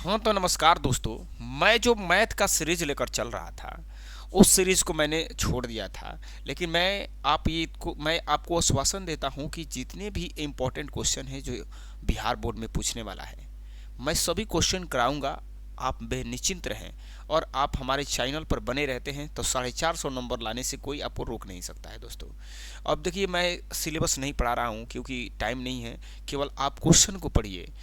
हाँ तो नमस्कार दोस्तों। मैं जो मैथ का सीरीज लेकर चल रहा था उस सीरीज को मैंने छोड़ दिया था। लेकिन मैं आपको आश्वासन देता हूँ कि जितने भी इम्पोर्टेंट क्वेश्चन हैं जो बिहार बोर्ड में पूछने वाला है, मैं सभी क्वेश्चन कराऊंगा। आप बेनिश्चिंत रहें और आप हमारे चैनल पर बने रहते हैं तो 450 नंबर लाने से कोई आपको रोक नहीं सकता है दोस्तों। अब देखिए, मैं सिलेबस नहीं पढ़ा रहा हूँ क्योंकि टाइम नहीं है। केवल आप क्वेश्चन को पढ़िए।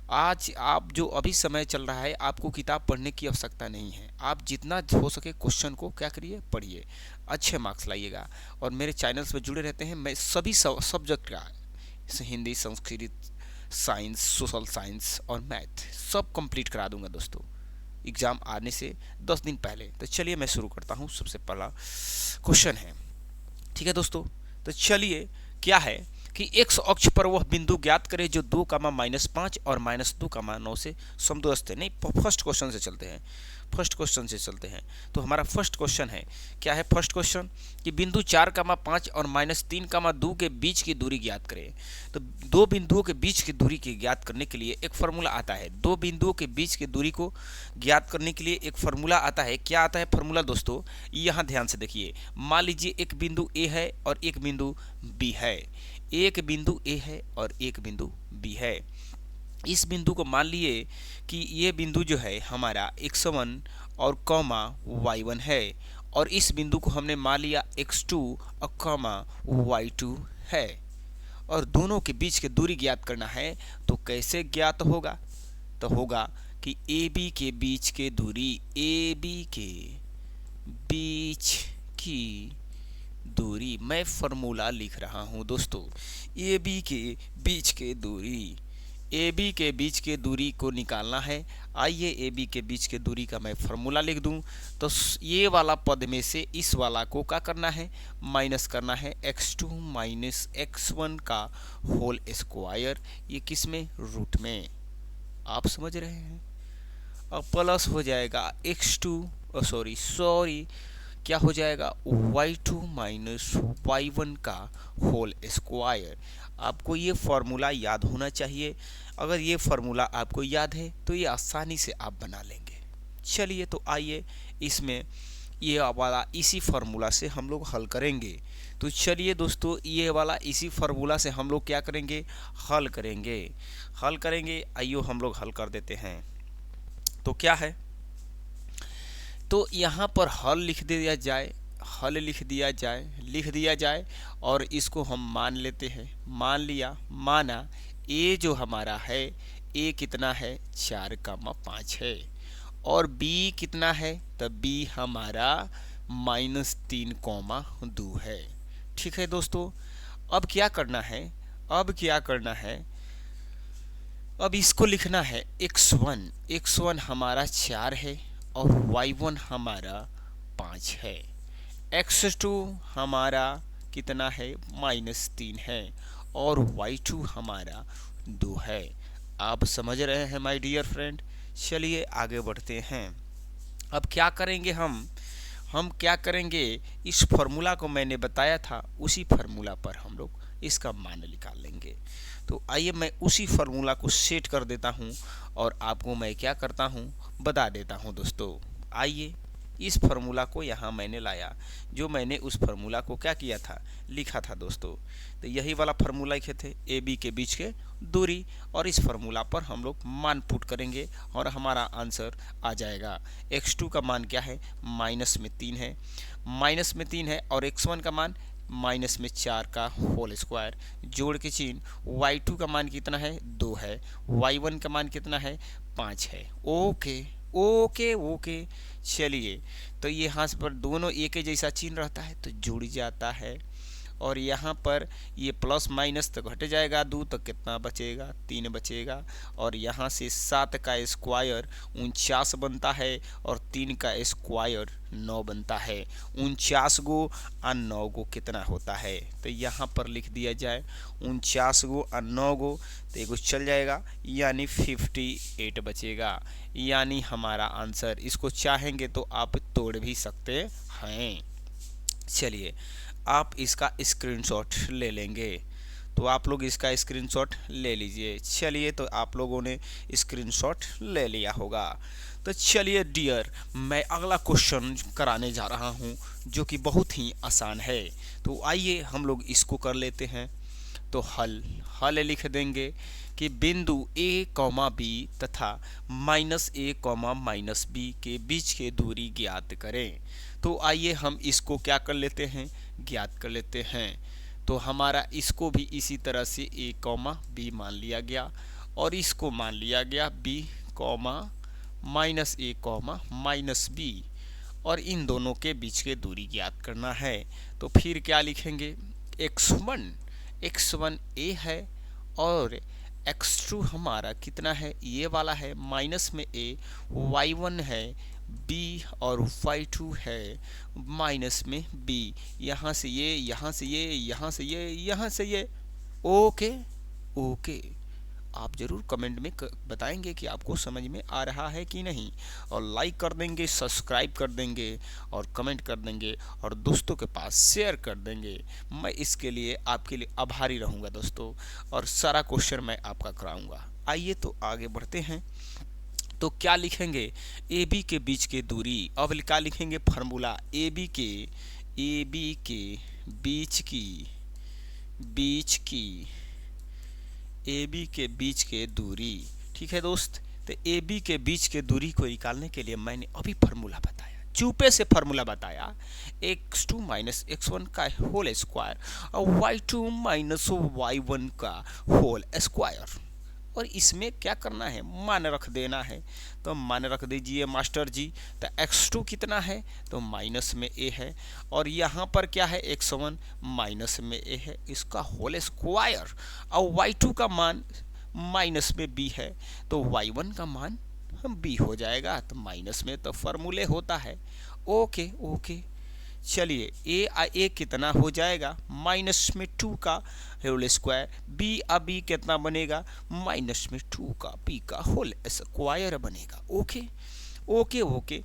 आज आप जो अभी समय चल रहा है, आपको किताब पढ़ने की आवश्यकता नहीं है। आप जितना हो सके क्वेश्चन को क्या करिए, पढ़िए, अच्छे मार्क्स लाइएगा। और मेरे चैनल्स में जुड़े रहते हैं। मैं सभी सब्जेक्ट का, जैसे Hindi, Sanskrit, science, social science और मैथ सब कंप्लीट करा दूंगा दोस्तों, एग्ज़ाम आने से 10 दिन पहले। तो चलिए मैं शुरू करता हूँ। सबसे पहला क्वेश्चन है, ठीक है दोस्तों। तो चलिए, क्या है कि एक्स अक्ष पर वह बिंदु ज्ञात करें जो 2, -5 और -2, 9 से समदूरस्थ है। नहीं, फर्स्ट क्वेश्चन से चलते हैं। तो हमारा फर्स्ट क्वेश्चन है, क्या है फर्स्ट क्वेश्चन, कि बिंदु 4, 5 और -3, 2 के बीच की दूरी ज्ञात करें। तो दो बिंदुओं के बीच की दूरी की ज्ञात करने के लिए एक फार्मूला आता है। दो बिंदुओं के बीच की दूरी को ज्ञात करने के लिए एक फार्मूला आता है। क्या आता है फार्मूला दोस्तों? यहाँ ध्यान से देखिए। मान लीजिए एक बिंदु ए है और एक बिंदु बी है। एक बिंदु ए है और एक बिंदु बी है। इस बिंदु को मान लिए कि ये बिंदु जो है हमारा x1 और कॉमा y1 है, और इस बिंदु को हमने मान लिया x2 और कॉमा y2 है, और दोनों के बीच की दूरी ज्ञात करना है। तो कैसे ज्ञात होगा? तो होगा कि ए बी के बीच के दूरी, ए बी के बीच की दूरी, मैं फॉर्मूला लिख रहा हूं दोस्तों। ए बी के बीच के दूरी, ए बी के बीच के दूरी को निकालना है। आइए ए बी के बीच के दूरी का मैं फार्मूला लिख दूं। तो ये वाला पद में से इस वाला को क्या करना है, माइनस करना है। x2 माइनस x1 का होल स्क्वायर, ये किस में, रूट में। आप समझ रहे हैं। अब प्लस हो जाएगा x2, सॉरी क्या हो जाएगा, y2 माइनस y1 का होल स्क्वायर। आपको ये फार्मूला याद होना चाहिए। अगर ये फार्मूला आपको याद है तो ये आसानी से आप बना लेंगे। चलिए तो आइए इसमें ये वाला इसी फार्मूला से हम लोग हल करेंगे। तो चलिए दोस्तों, ये वाला इसी फार्मूला से हम लोग क्या करेंगे, हल करेंगे। आइयो हम लोग हल कर देते हैं। तो क्या है, तो यहाँ पर हल लिख दिया जाए और इसको हम मान लेते हैं। माना ए जो हमारा है, ए कितना है, 4, 5 है, और बी कितना है, तो बी हमारा -3, 2 है। ठीक है दोस्तों। अब क्या करना है, अब इसको लिखना है x1 हमारा 4 है और y1 हमारा 5 है। x2 हमारा कितना है, -3 है, और y2 हमारा 2 है। आप समझ रहे हैं माय डियर फ्रेंड। चलिए आगे बढ़ते हैं। अब क्या करेंगे हम क्या करेंगे, इस फार्मूला को मैंने बताया था, उसी फार्मूला पर हम लोग इसका मान निकाल लेंगे। तो आइए मैं उसी फार्मूला को सेट कर देता हूं और आपको मैं क्या करता हूं, बता देता हूं दोस्तों। आइए इस फार्मूला को यहाँ मैंने लाया, जो मैंने उस फार्मूला को क्या किया था, लिखा था दोस्तों। तो यही वाला फार्मूला लिखे थे, ए बी के बीच के दूरी, और इस फार्मूला पर हम लोग मान पुट करेंगे और हमारा आंसर आ जाएगा। x2 का मान क्या है, -3 है, और x1 का मान -4 का होल स्क्वायर, जोड़ के चिन्ह। y2 का मान कितना है, 2 है, y1 का मान कितना है, 5 है। ओके। चलिए, तो ये यहाँ पर दोनों एक ही जैसा चिन्ह रहता है तो जुड़ जाता है, और यहाँ पर ये प्लस माइनस तो घट जाएगा, 2 तो कितना बचेगा, 3 बचेगा, और यहाँ से 7 का स्क्वायर 49 बनता है, और 3 का स्क्वायर 9 बनता है। 49 गो और 9 गो कितना होता है, तो यहाँ पर लिख दिया जाए 49 गो और 9 गो, तो एगो चल जाएगा, यानी 58 बचेगा। यानी हमारा आंसर, इसको चाहेंगे तो आप तोड़ भी सकते हैं। चलिए आप इसका स्क्रीनशॉट ले लेंगे। तो आप लोग इसका स्क्रीनशॉट ले लीजिए। चलिए, तो आप लोगों ने स्क्रीनशॉट ले लिया होगा। तो चलिए डियर, मैं अगला क्वेश्चन कराने जा रहा हूँ जो कि बहुत ही आसान है। तो आइए हम लोग इसको कर लेते हैं। तो हल लिख देंगे कि बिंदु a, b तथा -a, -b के बीच की दूरी ज्ञात करें। तो आइए हम इसको क्या कर लेते हैं, ज्ञात कर लेते हैं। तो हमारा इसको भी इसी तरह से a, b मान लिया गया और इसको मान लिया गया b, -a, -b और इन दोनों के बीच की दूरी ज्ञात करना है। तो फिर क्या लिखेंगे, x1 a है और x2 हमारा कितना है, ये वाला है माइनस में a, y1 है b और y2 है माइनस में b। यहाँ से ये, यहाँ से ये, यहाँ से ये, यहाँ से ये। ओके ओके, आप ज़रूर कमेंट में बताएंगे कि आपको समझ में आ रहा है कि नहीं, और लाइक कर देंगे, सब्सक्राइब कर देंगे और कमेंट कर देंगे और दोस्तों के पास शेयर कर देंगे। मैं इसके लिए आपके लिए आभारी रहूँगा दोस्तों, और सारा क्वेश्चन मैं आपका कराऊँगा। आइए तो आगे बढ़ते हैं। तो क्या लिखेंगे, ए बी के बीच की दूरी। अब क्या लिखेंगे, फार्मूला ए बी के ए बी के बीच के दूरी। ठीक है दोस्त, तो ए बी के बीच के दूरी को निकालने के लिए मैंने अभी फार्मूला बताया, चुपे से फार्मूला बताया, x2 - x1 का होल स्क्वायर और y2 - y1 का होल स्क्वायर। और इसमें क्या करना है, मान रख देना है। तो मान रख दीजिए मास्टर जी। तो x2 कितना है, तो माइनस में a है, और यहाँ पर क्या है, x1 माइनस में a है, इसका होल स्क्वायर। और y2 का मान माइनस में b है, तो y1 का मान b हो जाएगा। तो माइनस में तो फॉर्मूले होता है। ओके ओके, चलिए ए कितना हो जाएगा, माइनस में 2 का होल स्क्वायर, बी अभी कितना बनेगा, माइनस में 2 का बी का होल स्क्वायर बनेगा। ओके ओके ओके,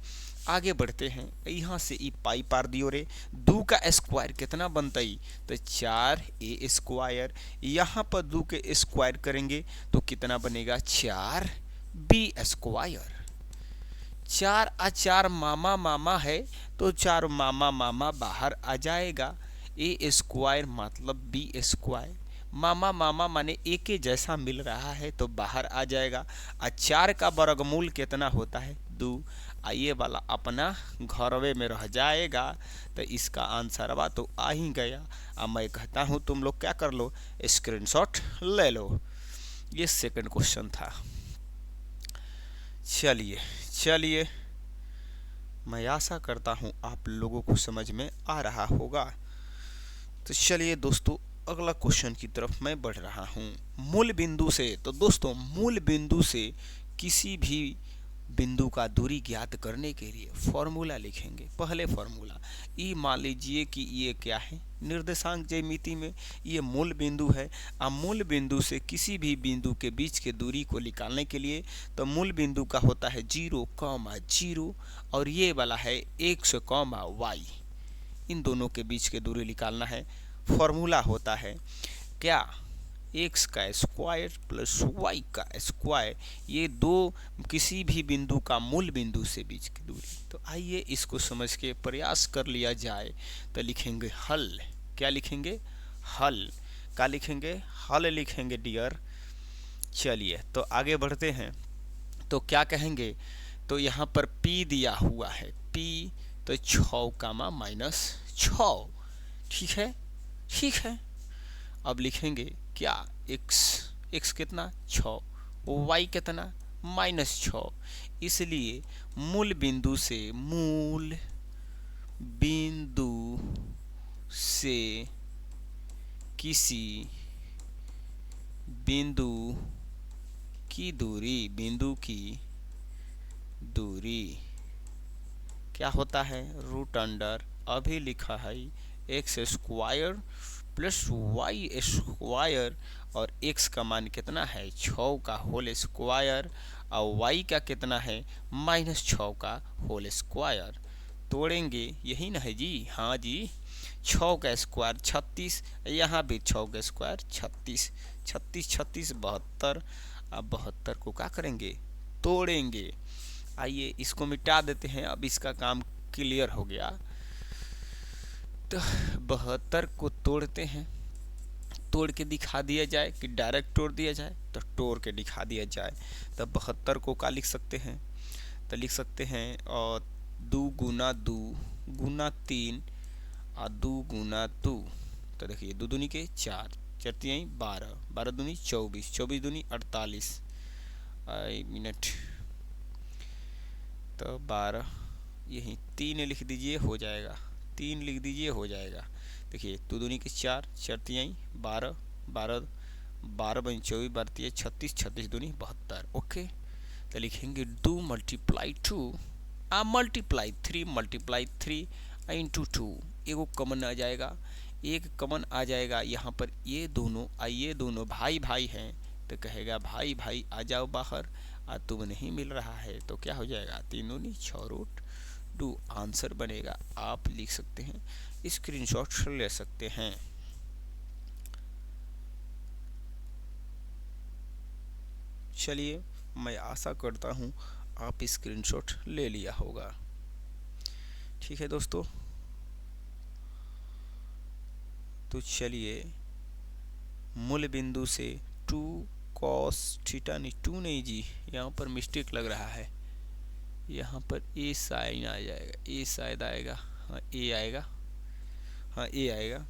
आगे बढ़ते हैं। यहाँ से ई पाई पार दियो रे, 2 का स्क्वायर कितना बनता है, तो 4a स्क्वायर। यहाँ पर 2 के स्क्वायर करेंगे तो कितना बनेगा, 4b स्क्वायर। 4 और 4 मामा मामा है, तो 4 मामा मामा बाहर आ जाएगा। ए स्क्वायर मतलब बी स्क्वायर, मामा मामा माने ए के जैसा मिल रहा है तो बाहर आ जाएगा। और 4 का वर्गमूल कितना होता है, 2। ये वाला अपना घरवे में रह जाएगा। तो इसका आंसर बा तो आ ही गया। अब मैं कहता हूँ तुम लोग क्या कर लो, स्क्रीनशॉट ले लो। ये सेकंड क्वेश्चन था। चलिए, मैं आशा करता हूँ आप लोगों को समझ में आ रहा होगा। तो चलिए दोस्तों, अगला क्वेश्चन की तरफ मैं बढ़ रहा हूँ। मूल बिंदु से, तो दोस्तों मूल बिंदु से किसी भी बिंदु का दूरी ज्ञात करने के लिए फॉर्मूला लिखेंगे। पहले फॉर्मूला, ई मान लीजिए कि ये क्या है, निर्देशांक ज्यामिति में ये मूल बिंदु है। अब मूल बिंदु से किसी भी बिंदु के बीच के दूरी को निकालने के लिए तो मूल बिंदु का होता है 0, 0 और ये वाला है x, y। इन दोनों के बीच के दूरी निकालना है। फॉर्मूला होता है क्या, x का स्क्वायर प्लस y का स्क्वायर, ये दो किसी भी बिंदु का मूल बिंदु से बीच की दूरी। तो आइए इसको समझ के प्रयास कर लिया जाए। तो लिखेंगे हल। क्या लिखेंगे, हल। क्या लिखेंगे, हल लिखेंगे डियर। चलिए तो आगे बढ़ते हैं। तो क्या कहेंगे, तो यहाँ पर p दिया हुआ है, p तो 6 कामा -6। ठीक है। अब लिखेंगे क्या, x कितना 6, y कितना -6। इसलिए मूल बिंदु से किसी बिंदु की दूरी क्या होता है, रूट अंडर, अभी लिखा है X square plus Y square, और x का मान कितना है 6 का होल स्क्वायर, और y का कितना है -6 का होल स्क्वायर। तोड़ेंगे, यही ना है जी, हाँ जी। 6 का स्क्वायर 36, यहाँ भी 6 का स्क्वायर 36, 36 36 72। अब 72 को क्या करेंगे, तोड़ेंगे। आइए इसको मिटा देते हैं, अब इसका काम क्लियर हो गया। तो 72 को तोड़ते हैं, तोड़ के दिखा दिया जाए कि डायरेक्ट तोड़ दिया जाए, तो तोड़ के दिखा दिया जाए। तो 72 को क्या लिख सकते हैं, तो लिख सकते हैं और 2 गुना 2 गुना 3 और 2 गुना 2। तो देखिए 2 दूनी के 4, 4 तिहाई 12, 12 दूनी 24, 24 दूनी 48, मिनट, तो 12, यही 3 लिख दीजिए हो जाएगा, 3 लिख दीजिए हो जाएगा। देखिए 2 दूनी के 4, 4 तिहाई 12, 12, 12 बन 24, 12 तिहाई 36, 36 दूनी 72। ओके, तो लिखेंगे 2 मल्टीप्लाई 2 मल्टीप्लाई 3 इंटू 2, एगो कमन आ जाएगा, एक कमन आ जाएगा यहाँ पर। ये दोनों भाई भाई हैं, तो कहेगा भाई भाई आ जाओ बाहर, तुम नहीं मिल रहा है, तो क्या हो जाएगा 3 दूनी 6 रूट 2 आंसर बनेगा। आप लिख सकते हैं, स्क्रीनशॉट ले सकते हैं। चलिए मैं आशा करता हूँ आप स्क्रीनशॉट ले लिया होगा। ठीक है दोस्तों, तो चलिए मूल बिंदु से 2 cos थीटा, नहीं 2 नहीं जी, यहाँ पर मिस्टेक लग रहा है, यहाँ पर ए साइन आ जाएगा, ए शायद आएगा, हाँ ए आएगा, हाँ ए आएगा।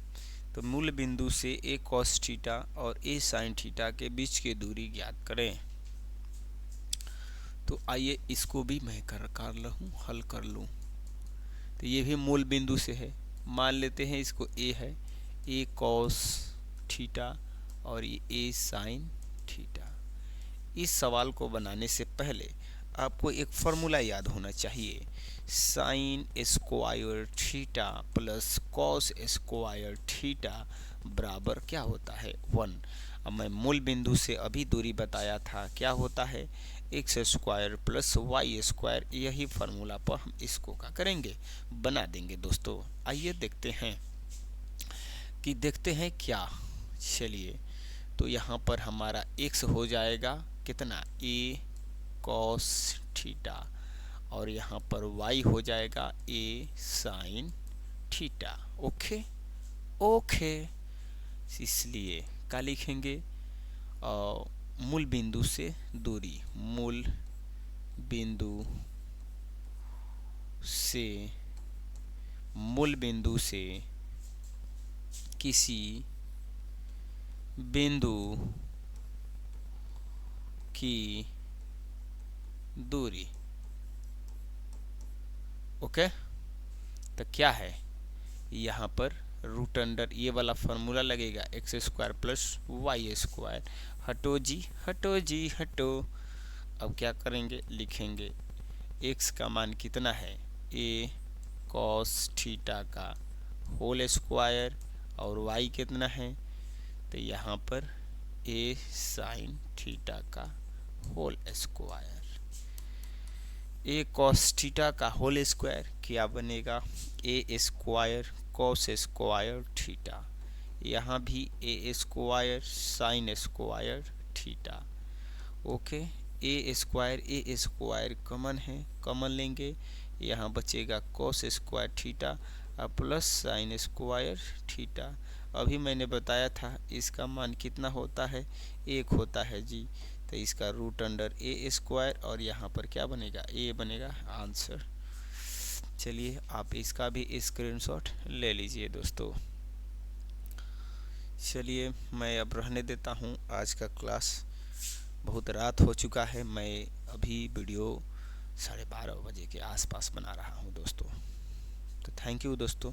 तो मूल बिंदु से ए cos थीटा और ए साइन थीटा के बीच की दूरी ज्ञात करें। तो आइए इसको भी मैं कर लूँ, हल कर लूँ। तो ये भी मूल बिंदु से है, मान लेते हैं इसको ए है, ए cos थीटा और ये ए साइन थीटा। इस सवाल को बनाने से पहले आपको एक फॉर्मूला याद होना चाहिए, sine square theta plus cos square theta बराबर क्या होता है 1। अब मैं मूल बिंदु से अभी दूरी बताया था, क्या होता है X square plus Y square. यही फार्मूला पर हम इसको क्या करेंगे, बना देंगे दोस्तों। आइए देखते हैं कि क्या। चलिए तो यहाँ पर हमारा x हो जाएगा कितना, a cos थीटा, और यहाँ पर y हो जाएगा a sin theta. Okay okay, इसलिए क्या लिखेंगे, मूल बिंदु से दूरी, मूल बिंदु से किसी बिंदु की दूरी। ओके, तो क्या है यहाँ पर रूट अंडर ये वाला फार्मूला लगेगा, X square plus Y square. हटो जी हटो जी हटो। अब क्या करेंगे, लिखेंगे x का मान कितना है, a cos थीटा का होल स्क्वायर, और y कितना है, तो यहाँ पर a sin थीटा का whole square. a cos theta का होल स्क्वायर क्या बनेगा, a square cos square theta, यहाँ भी a square sin square theta. Okay, A square common है, कॉमन लेंगे, यहाँ बचेगा cos square theta plus sin square theta. अभी मैंने बताया था इसका मान कितना होता है, 1 होता है जी, तो इसका रूट अंडर ए स्क्वायर, और यहाँ पर क्या बनेगा, ए बनेगा आंसर। चलिए आप इसका भी स्क्रीनशॉट ले लीजिए दोस्तों। चलिए मैं अब रहने देता हूँ, आज का क्लास बहुत रात हो चुका है, मैं अभी वीडियो 12:30 बजे के आसपास बना रहा हूँ दोस्तों। तो थैंक यू दोस्तों।